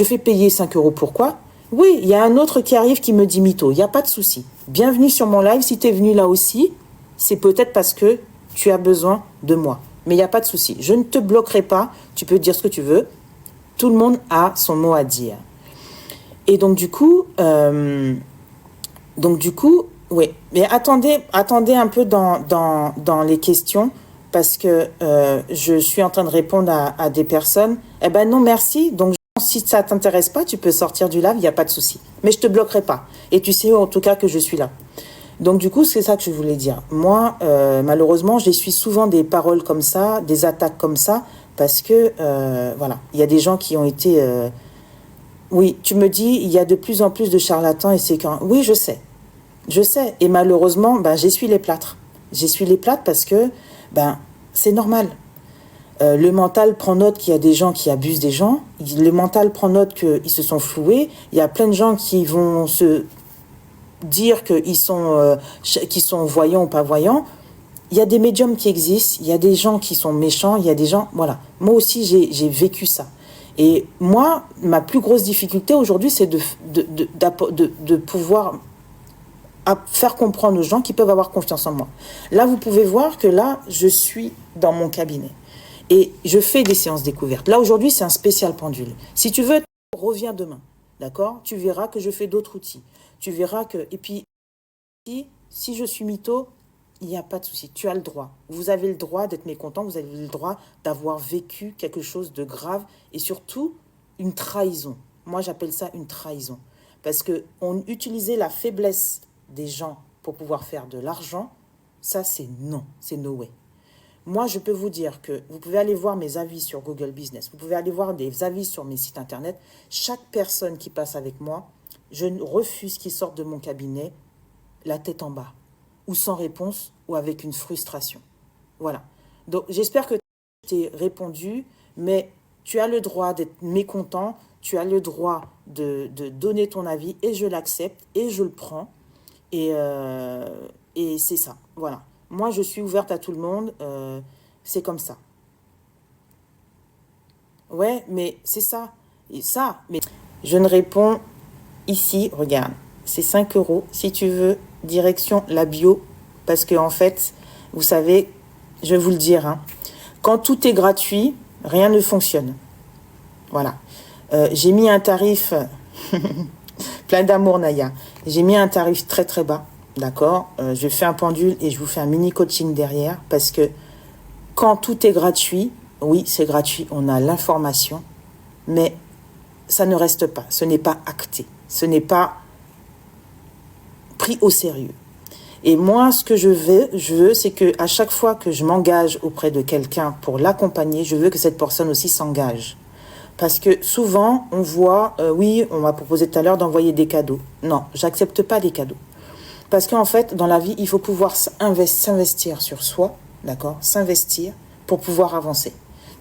Je fais payer 5 euros, pourquoi? Oui, il y a un autre qui arrive qui me dit mytho, il n'y a pas de souci. Bienvenue sur mon live, si tu es venu là aussi, c'est peut-être parce que tu as besoin de moi. Mais il n'y a pas de souci, je ne te bloquerai pas, tu peux dire ce que tu veux. Tout le monde a son mot à dire. Et donc du coup, oui. Mais attendez un peu dans les questions, parce que je suis en train de répondre à des personnes. Eh ben non, merci. Donc si ça t'intéresse pas, tu peux sortir du live, il n'y a pas de souci. Mais je te bloquerai pas. Et tu sais en tout cas que je suis là. Donc du coup, c'est ça que je voulais dire. Moi, malheureusement, j'essuie souvent des paroles comme ça, des attaques comme ça, parce que, voilà, il y a des gens qui ont été... Oui, tu me dis, il y a de plus en plus de charlatans et c'est quand... Oui, je sais. Je sais. Et malheureusement, ben, j'essuie les plâtres. J'essuie les plâtres parce que, ben, c'est normal. Le mental prend note qu'il y a des gens qui abusent des gens. Le mental prend note qu'ils se sont floués. Il y a plein de gens qui vont se dire qu'ils sont voyants ou pas voyants. Il y a des médiums qui existent. Il y a des gens qui sont méchants. Il y a des gens... Voilà. Moi aussi, j'ai vécu ça. Et moi, ma plus grosse difficulté aujourd'hui, c'est de pouvoir faire comprendre aux gens qui peuvent avoir confiance en moi. Là, vous pouvez voir que là, je suis dans mon cabinet. Et je fais des séances découvertes. Là, aujourd'hui, c'est un spécial pendule. Si tu veux, reviens demain. D'accord? Tu verras que je fais d'autres outils. Tu verras que... Et puis, si je suis mytho, il n'y a pas de souci. Tu as le droit. Vous avez le droit d'être mécontent. Vous avez le droit d'avoir vécu quelque chose de grave. Et surtout, une trahison. Moi, j'appelle ça une trahison. Parce qu'on utilisait la faiblesse des gens pour pouvoir faire de l'argent. Ça, c'est non. C'est no way. Moi, je peux vous dire que vous pouvez aller voir mes avis sur Google Business. Vous pouvez aller voir des avis sur mes sites internet. Chaque personne qui passe avec moi, je refuse qu'il sorte de mon cabinet la tête en bas, ou sans réponse, ou avec une frustration. Voilà. Donc, j'espère que je t'ai répondu, mais tu as le droit d'être mécontent, tu as le droit de donner ton avis, et je l'accepte, et je le prends, et c'est ça. Voilà. Moi, je suis ouverte à tout le monde, c'est comme ça. Ouais, mais c'est ça. Et ça, mais je ne réponds ici, regarde, c'est 5 euros. Si tu veux, direction la bio, parce que en fait, vous savez, je vais vous le dire, hein, quand tout est gratuit, rien ne fonctionne. Voilà. J'ai mis un tarif, plein d'amour, Naya. J'ai mis un tarif très très bas, d'accord? Je fais un pendule et je vous fais un mini coaching derrière, parce que quand tout est gratuit, oui, c'est gratuit, on a l'information, mais ça ne reste pas, ce n'est pas acté, ce n'est pas pris au sérieux. Et moi, ce que je veux, c'est que à chaque fois que je m'engage auprès de quelqu'un pour l'accompagner, je veux que cette personne aussi s'engage. Parce que souvent, on voit, oui, on m'a proposé tout à l'heure d'envoyer des cadeaux. Non, j'accepte pas des cadeaux. Parce qu'en fait, dans la vie, il faut pouvoir s'investir sur soi, d'accord? S'investir pour pouvoir avancer.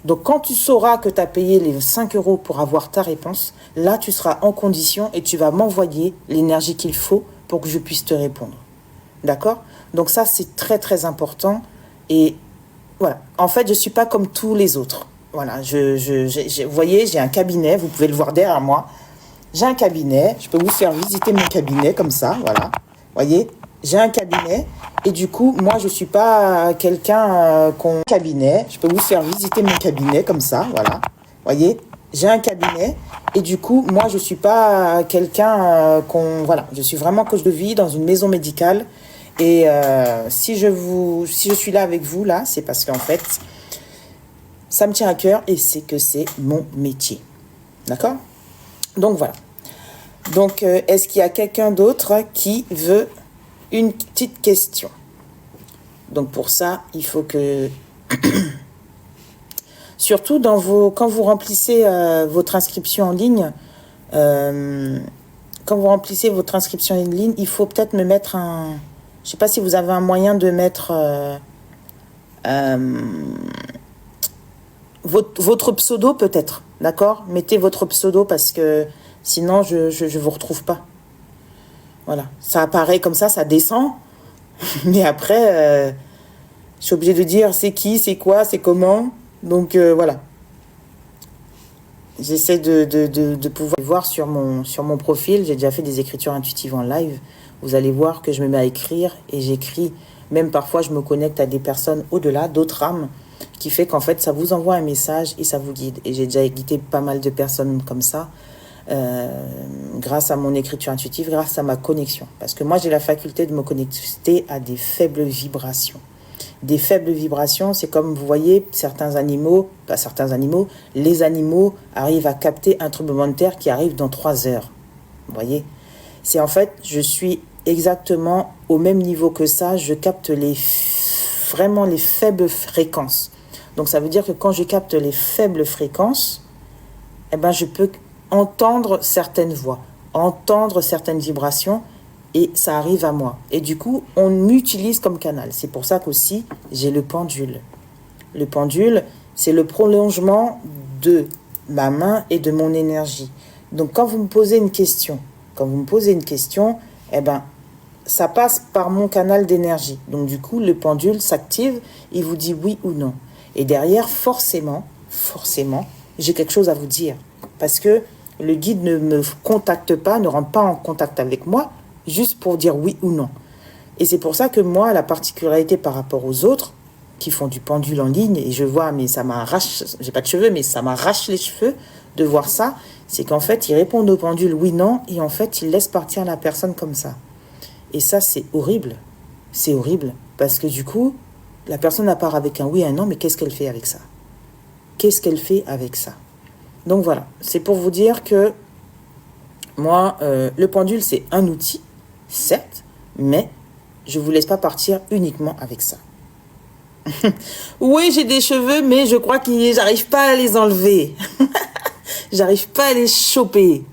Donc, quand tu sauras que tu as payé les 5 euros pour avoir ta réponse, là, tu seras en condition et tu vas m'envoyer l'énergie qu'il faut pour que je puisse te répondre. D'accord? Donc ça, c'est très, très important. Et voilà. En fait, je ne suis pas comme tous les autres. Voilà. Vous voyez, j'ai un cabinet. Vous pouvez le voir derrière moi. J'ai un cabinet. Je peux vous faire visiter mon cabinet comme ça. Voilà. Vous voyez, j'ai un cabinet. Et du coup, moi, je ne suis pas quelqu'un qu'on... Cabinet. Je peux vous faire visiter mon cabinet comme ça. Voilà. Vous voyez, j'ai un cabinet. Et du coup, moi, je ne suis pas quelqu'un qu'on... Voilà. Je suis vraiment coach de vie dans une maison médicale. Et si je suis là avec vous, là, c'est parce qu'en fait, ça me tient à cœur et c'est que c'est mon métier. D'accord? Donc, voilà. Donc, est-ce qu'il y a quelqu'un d'autre qui veut une petite question? Donc, pour ça, il faut que... Surtout, quand vous remplissez votre inscription en ligne, il faut peut-être me mettre un... Je ne sais pas si vous avez un moyen de mettre votre pseudo peut-être, d'accord? Mettez votre pseudo parce que sinon je ne vous retrouve pas. Voilà, ça apparaît comme ça descend, mais après je suis obligée de dire c'est qui, c'est quoi, c'est comment. Donc voilà. J'essaie de pouvoir voir sur mon profil. J'ai déjà fait des écritures intuitives en live. Vous allez voir que je me mets à écrire et j'écris. Même parfois, je me connecte à des personnes au-delà, d'autres âmes, qui fait qu'en fait, ça vous envoie un message et ça vous guide. Et j'ai déjà guidé pas mal de personnes comme ça, grâce à mon écriture intuitive, grâce à ma connexion. Parce que moi, j'ai la faculté de me connecter à des faibles vibrations. Des faibles vibrations, c'est comme vous voyez, certains animaux, pas certains animaux, les animaux arrivent à capter un tremblement de terre qui arrive dans 3 heures. Vous voyez, c'est en fait, je suis exactement au même niveau que ça, je capte vraiment les faibles fréquences. Donc ça veut dire que quand je capte les faibles fréquences, eh ben je peux entendre certaines voix, entendre certaines vibrations, et ça arrive à moi. Et du coup, on m'utilise comme canal. C'est pour ça qu'aussi, j'ai le pendule. Le pendule, c'est le prolongement de ma main et de mon énergie. Donc, quand vous me posez une question, eh ben, ça passe par mon canal d'énergie. Donc, du coup, le pendule s'active, il vous dit oui ou non. Et derrière, forcément, j'ai quelque chose à vous dire. Parce que le guide ne me contacte pas, ne rentre pas en contact avec moi, juste pour dire oui ou non. Et c'est pour ça que moi, la particularité par rapport aux autres qui font du pendule en ligne, et je vois, mais ça m'arrache, j'ai pas de cheveux, mais ça m'arrache les cheveux de voir ça, c'est qu'en fait, ils répondent au pendule oui, non, et en fait, ils laissent partir la personne comme ça. Et ça, c'est horrible. C'est horrible, parce que du coup, la personne part avec un oui, un non, mais qu'est-ce qu'elle fait avec ça? Qu'est-ce qu'elle fait avec ça? Donc voilà, c'est pour vous dire que moi, le pendule, c'est un outil, certes, mais je ne vous laisse pas partir uniquement avec ça. Oui, j'ai des cheveux, mais je crois que j'arrive pas à les enlever. J'arrive pas à les choper.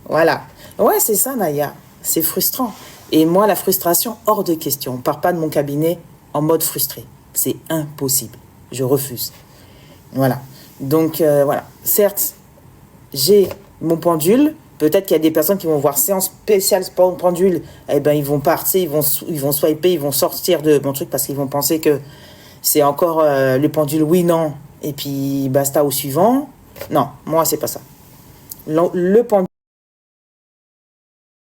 Voilà. Ouais, c'est ça, Naya. C'est frustrant. Et moi, la frustration, hors de question. On ne part pas de mon cabinet en mode frustré. C'est impossible. Je refuse. Voilà. Donc, voilà. Certes, j'ai mon pendule. Peut-être qu'il y a des personnes qui vont voir séance spéciale pendule. Eh ben, ils vont partir, ils vont swiper, ils vont sortir de mon truc parce qu'ils vont penser que c'est encore le pendule oui, non. Et puis, basta au suivant. Non, moi, c'est pas ça. Le pendule.